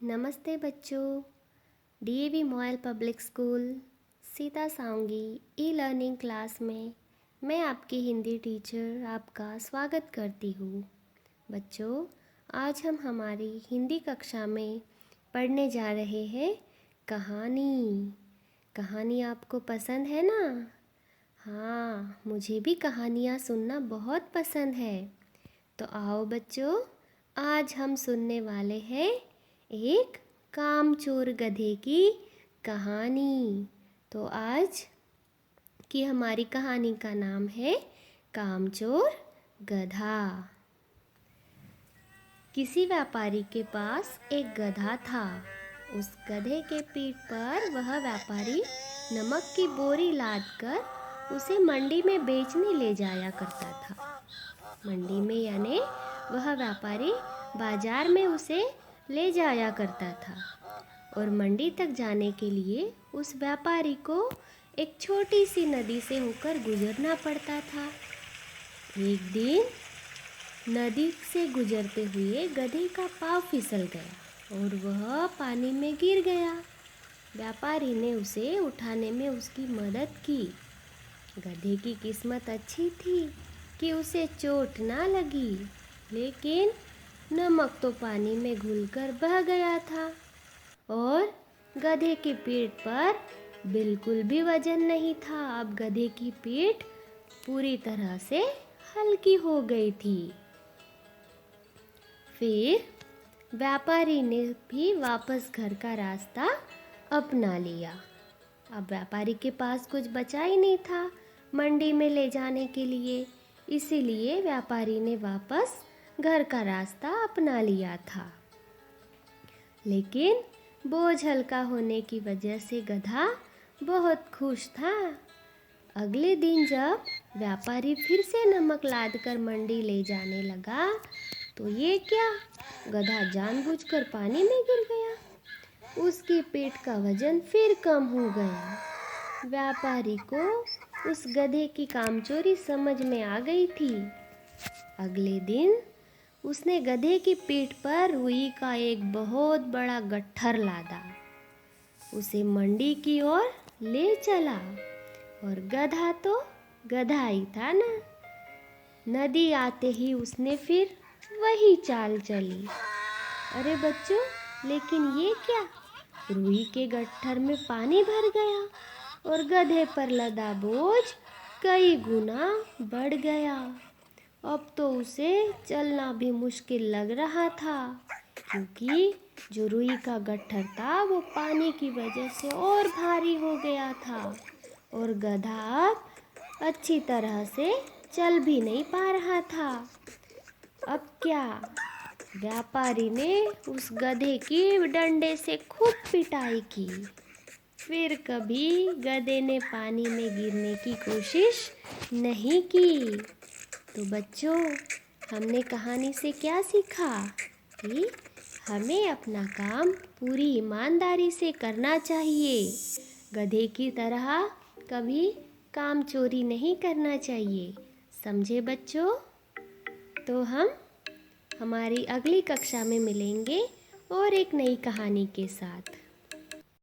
नमस्ते बच्चों। DAV MOIL public school Sita सांगी ई लर्निंग क्लास में मैं आपकी हिंदी टीचर आपका स्वागत करती हूँ। बच्चों, आज हम हमारी हिंदी कक्षा में पढ़ने जा रहे हैं कहानी। कहानी आपको पसंद है ना? हाँ, मुझे भी कहानियाँ सुनना बहुत पसंद है। तो आओ बच्चों, आज हम सुनने वाले हैं एक कामचोर गधे की कहानी। तो आज की हमारी कहानी का नाम है कामचोर गधा। किसी व्यापारी के पास एक गधा था। उस गधे के पीठ पर वह व्यापारी नमक की बोरी लादकर उसे मंडी में बेचने ले जाया करता था। मंडी में यानी वह व्यापारी बाजार में उसे ले जाया करता था और मंडी तक जाने के लिए उस व्यापारी को एक छोटी सी नदी से होकर गुजरना पड़ता था। एक दिन नदी से गुजरते हुए गधे का पाँव फिसल गया और वह पानी में गिर गया। व्यापारी ने उसे उठाने में उसकी मदद की। गधे की किस्मत अच्छी थी कि उसे चोट ना लगी, लेकिन नमक तो पानी में घुलकर बह गया था और गधे की पीठ पर बिल्कुल भी वजन नहीं था। अब गधे की पीठ पूरी तरह से हल्की हो गई थी। फिर व्यापारी ने भी वापस घर का रास्ता अपना लिया। अब व्यापारी के पास कुछ बचा ही नहीं था मंडी में ले जाने के लिए, इसीलिए व्यापारी ने वापस घर का रास्ता अपना लिया था। लेकिन बोझ हल्का होने की वजह से गधा बहुत खुश था। अगले दिन जब व्यापारी फिर से नमक लादकर मंडी ले जाने लगा तो ये क्या, गधा जानबूझकर पानी में गिर गया। उसकी पीठ का वजन फिर कम हो गया। व्यापारी को उस गधे की कामचोरी समझ में आ गई थी। अगले दिन उसने गधे की पीठ पर रुई का एक बहुत बड़ा गट्ठर लादा। उसे मंडी की ओर ले चला और गधा तो गधा ही था ना। नदी आते ही उसने फिर वही चाल चली। अरे बच्चों, लेकिन ये क्या, रुई के गट्ठर में पानी भर गया और गधे पर लदा बोझ कई गुना बढ़ गया। अब तो उसे चलना भी मुश्किल लग रहा था, क्योंकि जो रुई का गट्ठर था वो पानी की वजह से और भारी हो गया था और गधा अब अच्छी तरह से चल भी नहीं पा रहा था। अब क्या, व्यापारी ने उस गधे की डंडे से खूब पिटाई की। फिर कभी गधे ने पानी में गिरने की कोशिश नहीं की। तो बच्चों, हमने कहानी से क्या सीखा कि हमें अपना काम पूरी ईमानदारी से करना चाहिए। गधे की तरह कभी काम चोरी नहीं करना चाहिए। समझे बच्चों? तो हम हमारी अगली कक्षा में मिलेंगे और एक नई कहानी के साथ।